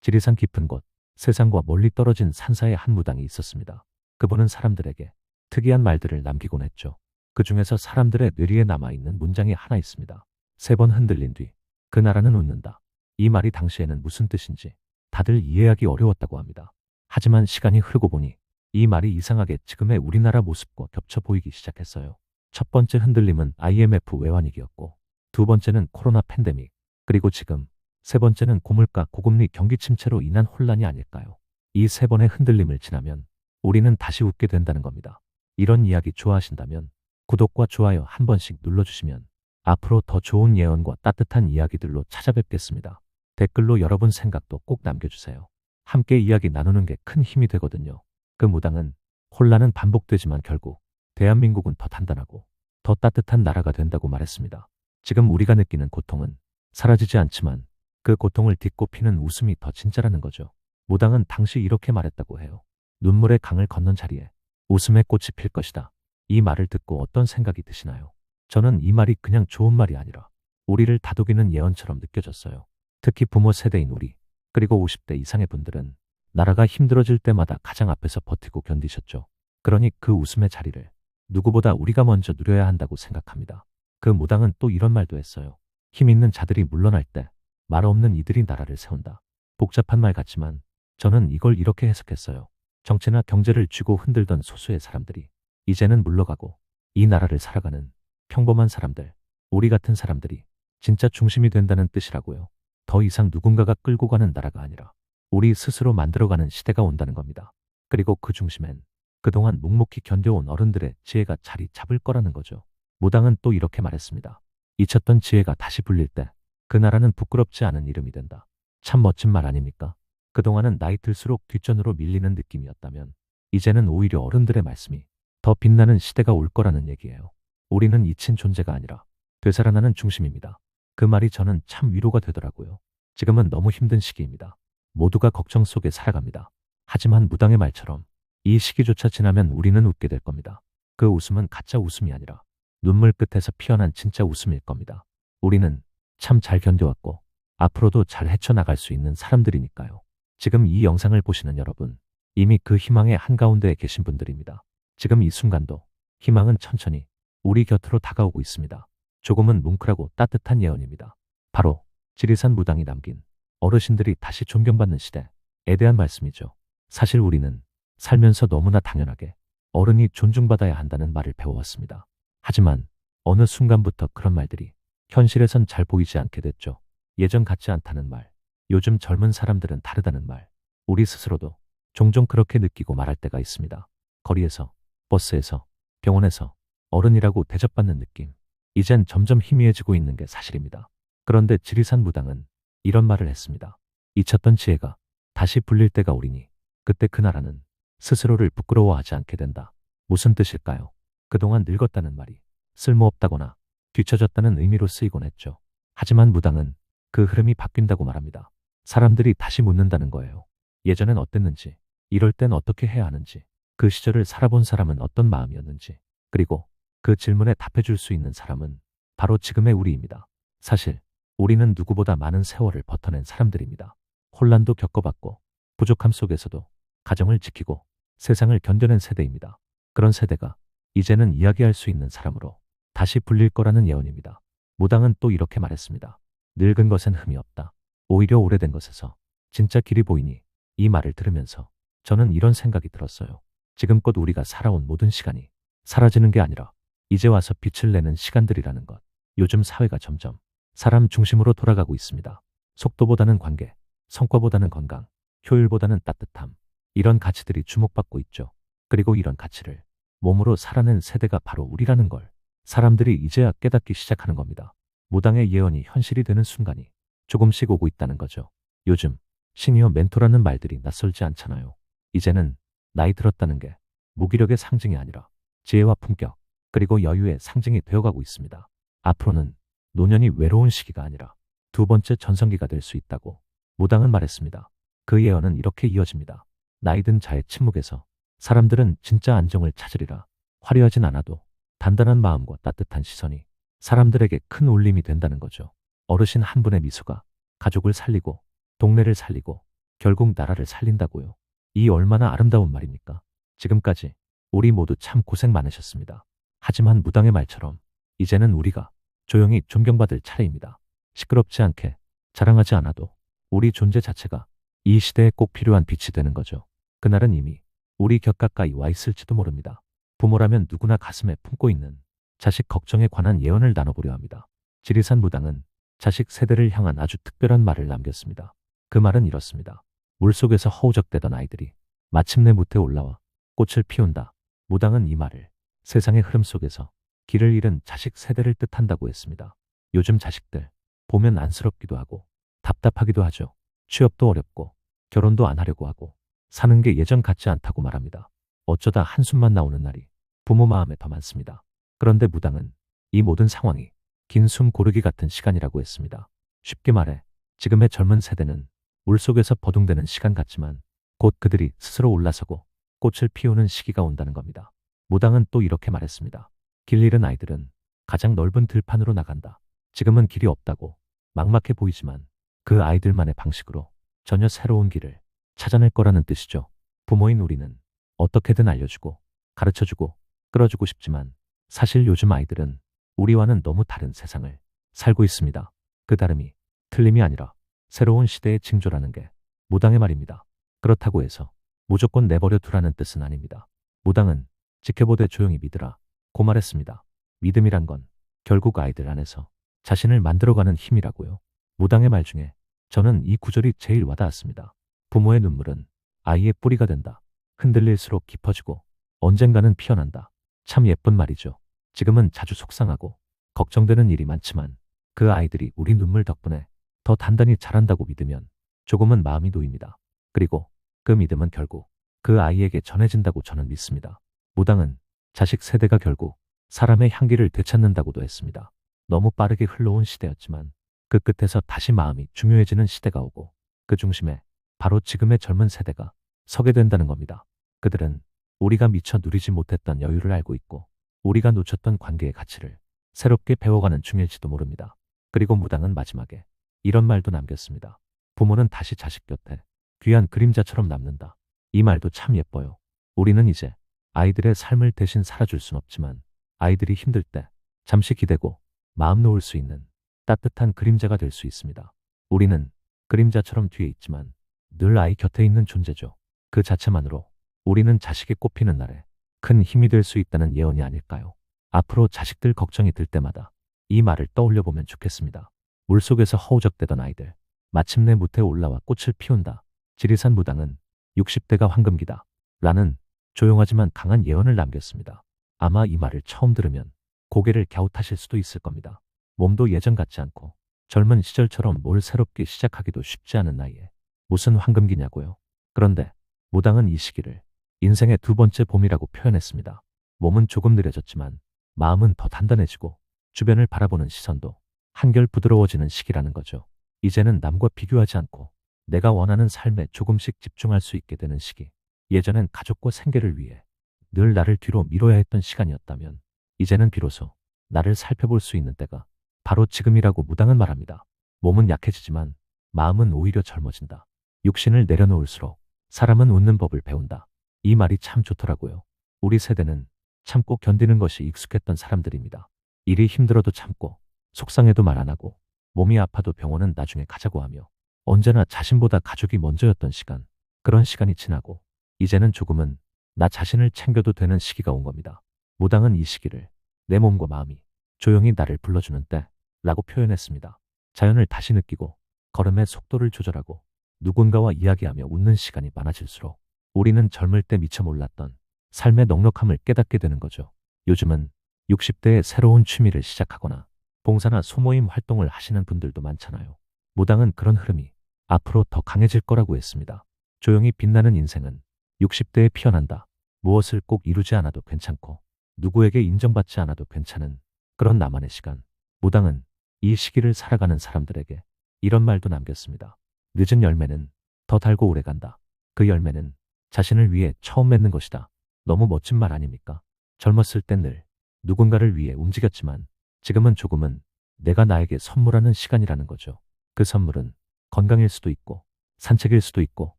지리산 깊은 곳, 세상과 멀리 떨어진 산사의 한 무당이 있었습니다. 그분은 사람들에게 특이한 말들을 남기곤 했죠. 그 중에서 사람들의 뇌리에 남아있는 문장이 하나 있습니다. 3번 흔들린 뒤 그 나라는 웃는다. 이 말이 당시에는 무슨 뜻인지 다들 이해하기 어려웠다고 합니다. 하지만 시간이 흐르고 보니 이 말이 이상하게 지금의 우리나라 모습과 겹쳐 보이기 시작했어요. 첫 번째 흔들림은 IMF 외환위기였고, 두 번째는 코로나 팬데믹, 그리고 지금 세 번째는 고물가 고금리 경기 침체로 인한 혼란이 아닐까요? 이 3번의 흔들림을 지나면 우리는 다시 웃게 된다는 겁니다. 이런 이야기 좋아하신다면 구독과 좋아요 한 번씩 눌러주시면 앞으로 더 좋은 예언과 따뜻한 이야기들로 찾아뵙겠습니다. 댓글로 여러분 생각도 꼭 남겨주세요. 함께 이야기 나누는 게 큰 힘이 되거든요. 그 무당은 혼란은 반복되지만 결국 대한민국은 더 단단하고 더 따뜻한 나라가 된다고 말했습니다. 지금 우리가 느끼는 고통은 사라지지 않지만 그 고통을 딛고 피는 웃음이 더 진짜라는 거죠. 무당은 당시 이렇게 말했다고 해요. 눈물의 강을 건넌 자리에 웃음의 꽃이 필 것이다. 이 말을 듣고 어떤 생각이 드시나요? 저는 이 말이 그냥 좋은 말이 아니라 우리를 다독이는 예언처럼 느껴졌어요. 특히 부모 세대인 우리, 그리고 50대 이상의 분들은 나라가 힘들어질 때마다 가장 앞에서 버티고 견디셨죠. 그러니 그 웃음의 자리를 누구보다 우리가 먼저 누려야 한다고 생각합니다. 그 무당은 또 이런 말도 했어요. 힘 있는 자들이 물러날 때 말 없는 이들이 나라를 세운다. 복잡한 말 같지만 저는 이걸 이렇게 해석했어요. 정치나 경제를 쥐고 흔들던 소수의 사람들이 이제는 물러가고 이 나라를 살아가는 평범한 사람들, 우리 같은 사람들이 진짜 중심이 된다는 뜻이라고요. 더 이상 누군가가 끌고 가는 나라가 아니라 우리 스스로 만들어가는 시대가 온다는 겁니다. 그리고 그 중심엔 그동안 묵묵히 견뎌온 어른들의 지혜가 자리 잡을 거라는 거죠. 무당은 또 이렇게 말했습니다. 잊혔던 지혜가 다시 불릴 때 그 나라는 부끄럽지 않은 이름이 된다. 참 멋진 말 아닙니까? 그동안은 나이 들수록 뒷전으로 밀리는 느낌이었다면 이제는 오히려 어른들의 말씀이 더 빛나는 시대가 올 거라는 얘기예요. 우리는 잊힌 존재가 아니라 되살아나는 중심입니다. 그 말이 저는 참 위로가 되더라고요. 지금은 너무 힘든 시기입니다. 모두가 걱정 속에 살아갑니다. 하지만 무당의 말처럼 이 시기조차 지나면 우리는 웃게 될 겁니다. 그 웃음은 가짜 웃음이 아니라 눈물 끝에서 피어난 진짜 웃음일 겁니다. 우리는 참 잘 견뎌왔고 앞으로도 잘 헤쳐나갈 수 있는 사람들이니까요. 지금 이 영상을 보시는 여러분, 이미 그 희망의 한가운데에 계신 분들입니다. 지금 이 순간도 희망은 천천히 우리 곁으로 다가오고 있습니다. 조금은 뭉클하고 따뜻한 예언입니다. 바로 지리산 무당이 남긴 어르신들이 다시 존경받는 시대에 대한 말씀이죠. 사실 우리는 살면서 너무나 당연하게 어른이 존중받아야 한다는 말을 배워왔습니다. 하지만 어느 순간부터 그런 말들이 현실에선 잘 보이지 않게 됐죠. 예전 같지 않다는 말, 요즘 젊은 사람들은 다르다는 말, 우리 스스로도 종종 그렇게 느끼고 말할 때가 있습니다. 거리에서, 버스에서, 병원에서 어른이라고 대접받는 느낌, 이젠 점점 희미해지고 있는 게 사실입니다. 그런데 지리산 무당은 이런 말을 했습니다. 잊혔던 지혜가 다시 불릴 때가 오리니 그때 그 나라는 스스로를 부끄러워하지 않게 된다. 무슨 뜻일까요? 그동안 늙었다는 말이 쓸모없다거나 뒤처졌다는 의미로 쓰이곤 했죠. 하지만 무당은 그 흐름이 바뀐다고 말합니다. 사람들이 다시 묻는다는 거예요. 예전엔 어땠는지, 이럴 땐 어떻게 해야 하는지, 그 시절을 살아본 사람은 어떤 마음이었는지, 그리고 그 질문에 답해줄 수 있는 사람은 바로 지금의 우리입니다. 사실 우리는 누구보다 많은 세월을 버텨낸 사람들입니다. 혼란도 겪어봤고 부족함 속에서도 가정을 지키고 세상을 견뎌낸 세대입니다. 그런 세대가 이제는 이야기할 수 있는 사람으로 다시 불릴 거라는 예언입니다. 무당은 또 이렇게 말했습니다. 늙은 것엔 흠이 없다. 오히려 오래된 것에서 진짜 길이 보이니 이 말을 들으면서 저는 이런 생각이 들었어요. 지금껏 우리가 살아온 모든 시간이 사라지는 게 아니라 이제 와서 빛을 내는 시간들이라는 것. 요즘 사회가 점점 사람 중심으로 돌아가고 있습니다. 속도보다는 관계, 성과보다는 건강, 효율보다는 따뜻함. 이런 가치들이 주목받고 있죠. 그리고 이런 가치를 몸으로 살아낸 세대가 바로 우리라는 걸 사람들이 이제야 깨닫기 시작하는 겁니다. 무당의 예언이 현실이 되는 순간이 조금씩 오고 있다는 거죠. 요즘 시니어 멘토라는 말들이 낯설지 않잖아요. 이제는 나이 들었다는 게 무기력의 상징이 아니라 지혜와 품격, 그리고 여유의 상징이 되어가고 있습니다. 앞으로는 노년이 외로운 시기가 아니라 두 번째 전성기가 될 수 있다고 무당은 말했습니다. 그 예언은 이렇게 이어집니다. 나이든 자의 침묵에서 사람들은 진짜 안정을 찾으리라. 화려하진 않아도 단단한 마음과 따뜻한 시선이 사람들에게 큰 울림이 된다는 거죠. 어르신 한 분의 미소가 가족을 살리고 동네를 살리고 결국 나라를 살린다고요. 이 얼마나 아름다운 말입니까? 지금까지 우리 모두 참 고생 많으셨습니다. 하지만 무당의 말처럼 이제는 우리가 조용히 존경받을 차례입니다. 시끄럽지 않게 자랑하지 않아도 우리 존재 자체가 이 시대에 꼭 필요한 빛이 되는 거죠. 그날은 이미 우리 곁 가까이 와 있을지도 모릅니다. 부모라면 누구나 가슴에 품고 있는 자식 걱정에 관한 예언을 나눠보려 합니다. 지리산 무당은 자식 세대를 향한 아주 특별한 말을 남겼습니다. 그 말은 이렇습니다. 물속에서 허우적대던 아이들이 마침내 무태에 올라와 꽃을 피운다. 무당은 이 말을 세상의 흐름 속에서 길을 잃은 자식 세대를 뜻한다고 했습니다. 요즘 자식들 보면 안쓰럽기도 하고 답답하기도 하죠. 취업도 어렵고 결혼도 안 하려고 하고 사는 게 예전 같지 않다고 말합니다. 어쩌다 한숨만 나오는 날이 부모 마음에 더 많습니다. 그런데 무당은 이 모든 상황이 긴 숨 고르기 같은 시간이라고 했습니다. 쉽게 말해 지금의 젊은 세대는 물속에서 버둥대는 시간 같지만 곧 그들이 스스로 올라서고 꽃을 피우는 시기가 온다는 겁니다. 무당은 또 이렇게 말했습니다. 길 잃은 아이들은 가장 넓은 들판으로 나간다. 지금은 길이 없다고 막막해 보이지만 그 아이들만의 방식으로 전혀 새로운 길을 찾아낼 거라는 뜻이죠. 부모인 우리는 어떻게든 알려주고 가르쳐주고 끌어주고 싶지만 사실 요즘 아이들은 우리와는 너무 다른 세상을 살고 있습니다. 그 다름이 틀림이 아니라 새로운 시대의 징조라는 게 무당의 말입니다. 그렇다고 해서 무조건 내버려 두라는 뜻은 아닙니다. 무당은 지켜보되 조용히 믿으라 고 말했습니다. 믿음이란 건 결국 아이들 안에서 자신을 만들어가는 힘이라고요. 무당의 말 중에 저는 이 구절이 제일 와닿았습니다. 부모의 눈물은 아이의 뿌리가 된다. 흔들릴수록 깊어지고 언젠가는 피어난다. 참 예쁜 말이죠. 지금은 자주 속상하고 걱정되는 일이 많지만 그 아이들이 우리 눈물 덕분에 더 단단히 자란다고 믿으면 조금은 마음이 놓입니다. 그리고 그 믿음은 결국 그 아이에게 전해진다고 저는 믿습니다. 무당은 자식 세대가 결국 사람의 향기를 되찾는다고도 했습니다. 너무 빠르게 흘러온 시대였지만 그 끝에서 다시 마음이 중요해지는 시대가 오고 그 중심에 바로 지금의 젊은 세대가 서게 된다는 겁니다. 그들은 우리가 미처 누리지 못했던 여유를 알고 있고 우리가 놓쳤던 관계의 가치를 새롭게 배워가는 중일지도 모릅니다. 그리고 무당은 마지막에 이런 말도 남겼습니다. 부모는 다시 자식 곁에 귀한 그림자처럼 남는다. 이 말도 참 예뻐요. 우리는 이제 아이들의 삶을 대신 살아줄 순 없지만 아이들이 힘들 때 잠시 기대고 마음 놓을 수 있는 따뜻한 그림자가 될 수 있습니다. 우리는 그림자처럼 뒤에 있지만 늘 아이 곁에 있는 존재죠. 그 자체만으로 우리는 자식이 꽃피는 날에 큰 힘이 될 수 있다는 예언이 아닐까요? 앞으로 자식들 걱정이 들 때마다 이 말을 떠올려 보면 좋겠습니다. 물속에서 허우적대던 아이들 마침내 무태에 올라와 꽃을 피운다. 지리산 무당은 60대가 황금기다 라는 조용하지만 강한 예언을 남겼습니다. 아마 이 말을 처음 들으면 고개를 갸웃하실 수도 있을 겁니다. 몸도 예전 같지 않고 젊은 시절처럼 뭘 새롭게 시작하기도 쉽지 않은 나이에 무슨 황금기냐고요. 그런데 무당은 이 시기를 인생의 두 번째 봄이라고 표현했습니다. 몸은 조금 느려졌지만 마음은 더 단단해지고 주변을 바라보는 시선도 한결 부드러워지는 시기라는 거죠. 이제는 남과 비교하지 않고 내가 원하는 삶에 조금씩 집중할 수 있게 되는 시기. 예전엔 가족과 생계를 위해 늘 나를 뒤로 미뤄야 했던 시간이었다면 이제는 비로소 나를 살펴볼 수 있는 때가 바로 지금이라고 무당은 말합니다. 몸은 약해지지만 마음은 오히려 젊어진다. 육신을 내려놓을수록 사람은 웃는 법을 배운다. 이 말이 참 좋더라고요. 우리 세대는 참고 견디는 것이 익숙했던 사람들입니다. 일이 힘들어도 참고 속상해도 말 안 하고 몸이 아파도 병원은 나중에 가자고 하며 언제나 자신보다 가족이 먼저였던 시간. 그런 시간이 지나고 이제는 조금은 나 자신을 챙겨도 되는 시기가 온 겁니다. 무당은 이 시기를 내 몸과 마음이 조용히 나를 불러주는 때라고 표현했습니다. 자연을 다시 느끼고 걸음의 속도를 조절하고 누군가와 이야기하며 웃는 시간이 많아질수록 우리는 젊을 때 미처 몰랐던 삶의 넉넉함을 깨닫게 되는 거죠. 요즘은 60대에 새로운 취미를 시작하거나 봉사나 소모임 활동을 하시는 분들도 많잖아요. 무당은 그런 흐름이 앞으로 더 강해질 거라고 했습니다. 조용히 빛나는 인생은 60대에 피어난다. 무엇을 꼭 이루지 않아도 괜찮고 누구에게 인정받지 않아도 괜찮은 그런 나만의 시간. 무당은 이 시기를 살아가는 사람들에게 이런 말도 남겼습니다. 늦은 열매는 더 달고 오래간다. 그 열매는 자신을 위해 처음 맺는 것이다. 너무 멋진 말 아닙니까? 젊었을 땐 늘 누군가를 위해 움직였지만 지금은 조금은 내가 나에게 선물하는 시간이라는 거죠. 그 선물은 건강일 수도 있고 산책일 수도 있고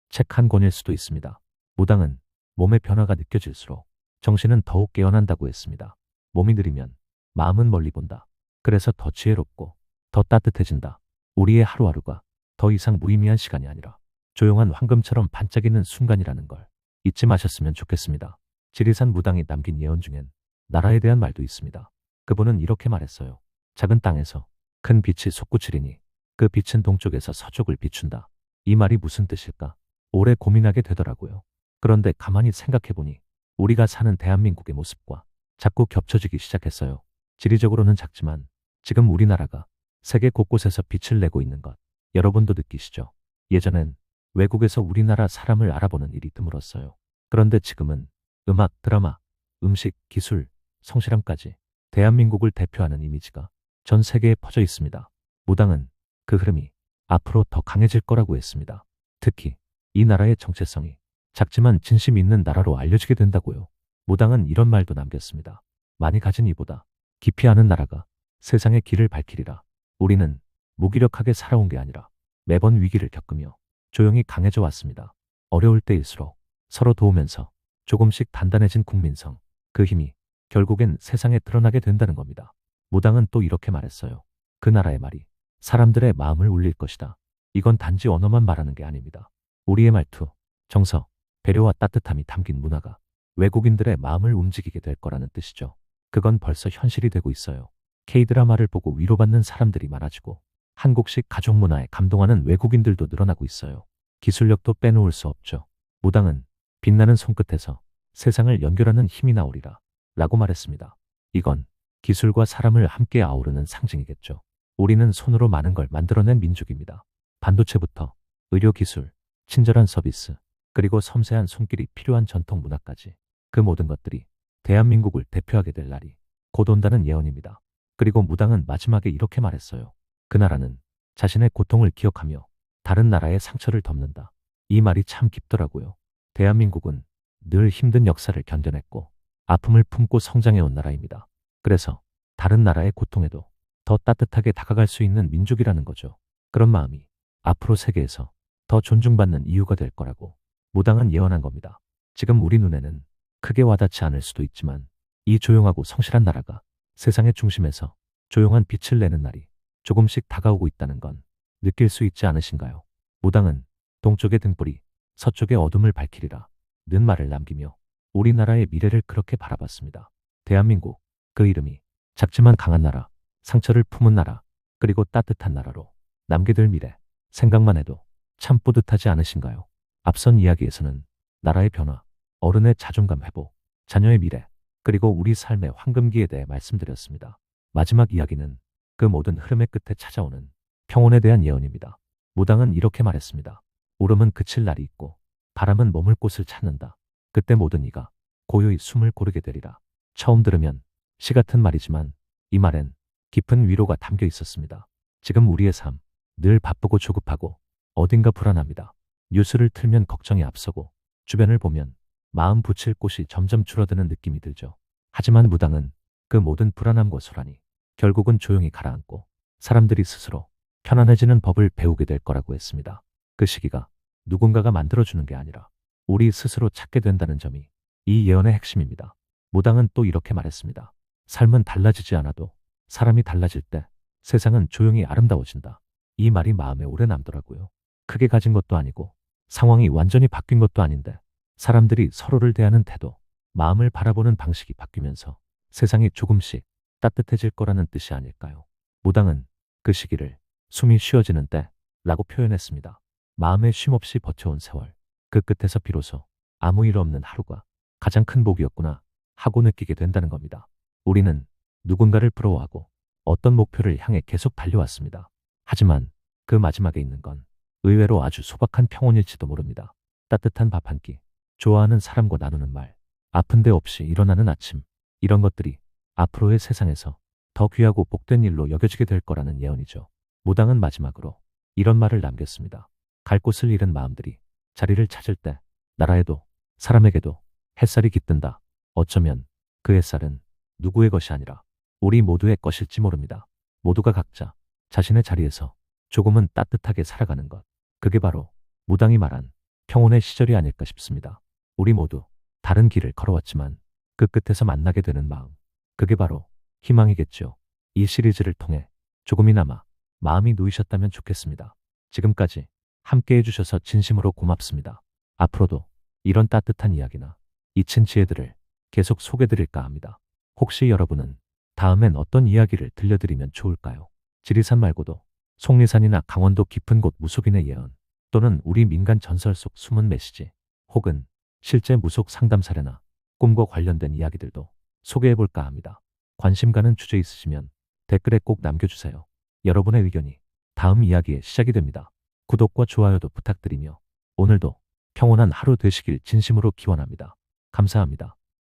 책 한 권일 수도 있습니다. 무당은 몸의 변화가 느껴질수록 정신은 더욱 깨어난다고 했습니다. 몸이 느리면 마음은 멀리 본다. 그래서 더 지혜롭고 더 따뜻해진다. 우리의 하루하루가 더 이상 무의미한 시간이 아니라 조용한 황금처럼 반짝이는 순간이라는 걸 잊지 마셨으면 좋겠습니다. 지리산 무당이 남긴 예언 중엔 나라에 대한 말도 있습니다. 그분은 이렇게 말했어요. 작은 땅에서 큰 빛이 솟구치리니 그 빛은 동쪽에서 서쪽을 비춘다. 이 말이 무슨 뜻일까? 오래 고민하게 되더라고요. 그런데 가만히 생각해보니 우리가 사는 대한민국의 모습과 자꾸 겹쳐지기 시작했어요. 지리적으로는 작지만 지금 우리나라가 세계 곳곳에서 빛을 내고 있는 것 여러분도 느끼시죠? 예전엔 외국에서 우리나라 사람을 알아보는 일이 드물었어요. 그런데 지금은 음악, 드라마, 음식, 기술, 성실함까지 대한민국을 대표하는 이미지가 전 세계에 퍼져 있습니다. 무당은 그 흐름이 앞으로 더 강해질 거라고 했습니다. 특히 이 나라의 정체성이 작지만 진심 있는 나라로 알려지게 된다고요. 무당은 이런 말도 남겼습니다. 많이 가진 이보다 깊이 아는 나라가 세상의 길을 밝히리라. 우리는 무기력하게 살아온 게 아니라 매번 위기를 겪으며 조용히 강해져 왔습니다. 어려울 때일수록 서로 도우면서 조금씩 단단해진 국민성, 그 힘이 결국엔 세상에 드러나게 된다는 겁니다. 무당은 또 이렇게 말했어요. 그 나라의 말이 사람들의 마음을 울릴 것이다. 이건 단지 언어만 말하는 게 아닙니다. 우리의 말투, 정서, 배려와 따뜻함이 담긴 문화가 외국인들의 마음을 움직이게 될 거라는 뜻이죠. 그건 벌써 현실이 되고 있어요. K-드라마를 보고 위로받는 사람들이 많아지고 한국식 가족 문화에 감동하는 외국인들도 늘어나고 있어요. 기술력도 빼놓을 수 없죠. 무당은 빛나는 손끝에서 세상을 연결하는 힘이 나오리라 라고 말했습니다. 이건 기술과 사람을 함께 아우르는 상징이겠죠. 우리는 손으로 많은 걸 만들어낸 민족입니다. 반도체부터 의료기술, 친절한 서비스, 그리고 섬세한 손길이 필요한 전통 문화까지 그 모든 것들이 대한민국을 대표하게 될 날이 곧 온다는 예언입니다. 그리고 무당은 마지막에 이렇게 말했어요. 그 나라는 자신의 고통을 기억하며 다른 나라의 상처를 덮는다. 이 말이 참 깊더라고요. 대한민국은 늘 힘든 역사를 견뎌냈고 아픔을 품고 성장해온 나라입니다. 그래서 다른 나라의 고통에도 더 따뜻하게 다가갈 수 있는 민족이라는 거죠. 그런 마음이 앞으로 세계에서 더 존중받는 이유가 될 거라고 무당은 예언한 겁니다. 지금 우리 눈에는 크게 와닿지 않을 수도 있지만 이 조용하고 성실한 나라가 세상의 중심에서 조용한 빛을 내는 날이 조금씩 다가오고 있다는 건 느낄 수 있지 않으신가요? 무당은 동쪽의 등불이 서쪽의 어둠을 밝히리라 는 말을 남기며 우리나라의 미래를 그렇게 바라봤습니다. 대한민국, 그 이름이 작지만 강한 나라, 상처를 품은 나라, 그리고 따뜻한 나라로 남게 될 미래, 생각만 해도 참 뿌듯하지 않으신가요? 앞선 이야기에서는 나라의 변화, 어른의 자존감 회복, 자녀의 미래, 그리고 우리 삶의 황금기에 대해 말씀드렸습니다. 마지막 이야기는 그 모든 흐름의 끝에 찾아오는 평온에 대한 예언입니다. 무당은 이렇게 말했습니다. 울음은 그칠 날이 있고 바람은 머물 곳을 찾는다. 그때 모든 이가 고요히 숨을 고르게 되리라. 처음 들으면 시 같은 말이지만 이 말엔 깊은 위로가 담겨 있었습니다. 지금 우리의 삶, 늘 바쁘고 조급하고 어딘가 불안합니다. 뉴스를 틀면 걱정이 앞서고 주변을 보면 마음 붙일 곳이 점점 줄어드는 느낌이 들죠. 하지만 무당은 그 모든 불안함과 소란이 결국은 조용히 가라앉고 사람들이 스스로 편안해지는 법을 배우게 될 거라고 했습니다. 그 시기가 누군가가 만들어주는 게 아니라 우리 스스로 찾게 된다는 점이 이 예언의 핵심입니다. 무당은 또 이렇게 말했습니다. 삶은 달라지지 않아도 사람이 달라질 때 세상은 조용히 아름다워진다. 이 말이 마음에 오래 남더라고요. 크게 가진 것도 아니고 상황이 완전히 바뀐 것도 아닌데 사람들이 서로를 대하는 태도, 마음을 바라보는 방식이 바뀌면서 세상이 조금씩 따뜻해질 거라는 뜻이 아닐까요? 무당은 그 시기를 숨이 쉬어지는 때라고 표현했습니다. 마음에 쉼없이 버텨온 세월, 그 끝에서 비로소 아무 일 없는 하루가 가장 큰 복이었구나 하고 느끼게 된다는 겁니다. 우리는 누군가를 부러워하고 어떤 목표를 향해 계속 달려왔습니다. 하지만 그 마지막에 있는 건 의외로 아주 소박한 평온일지도 모릅니다. 따뜻한 밥 한 끼, 좋아하는 사람과 나누는 말, 아픈 데 없이 일어나는 아침, 이런 것들이 앞으로의 세상에서 더 귀하고 복된 일로 여겨지게 될 거라는 예언이죠. 무당은 마지막으로 이런 말을 남겼습니다. 갈 곳을 잃은 마음들이 자리를 찾을 때 나라에도 사람에게도 햇살이 깃든다. 어쩌면 그 햇살은 누구의 것이 아니라 우리 모두의 것일지 모릅니다. 모두가 각자 자신의 자리에서 조금은 따뜻하게 살아가는 것. 그게 바로 무당이 말한 평온의 시절이 아닐까 싶습니다. 우리 모두 다른 길을 걸어왔지만 그 끝에서 만나게 되는 마음, 그게 바로 희망이겠죠. 이 시리즈를 통해 조금이나마 마음이 놓이셨다면 좋겠습니다. 지금까지 함께 해주셔서 진심으로 고맙습니다. 앞으로도 이런 따뜻한 이야기나 잊힌 지혜들을 계속 소개드릴까 합니다. 혹시 여러분은 다음엔 어떤 이야기를 들려드리면 좋을까요? 지리산 말고도 속리산이나 강원도 깊은 곳 무속인의 예언, 또는 우리 민간 전설 속 숨은 메시지, 혹은 실제 무속 상담 사례나 꿈과 관련된 이야기들도 소개해볼까 합니다. 관심 가는 주제 있으시면 댓글에 꼭 남겨주세요. 여러분의 의견이 다음 이야기의 시작이 됩니다. 구독과 좋아요도 부탁드리며 오늘도 평온한 하루 되시길 진심으로 기원합니다. 감사합니다.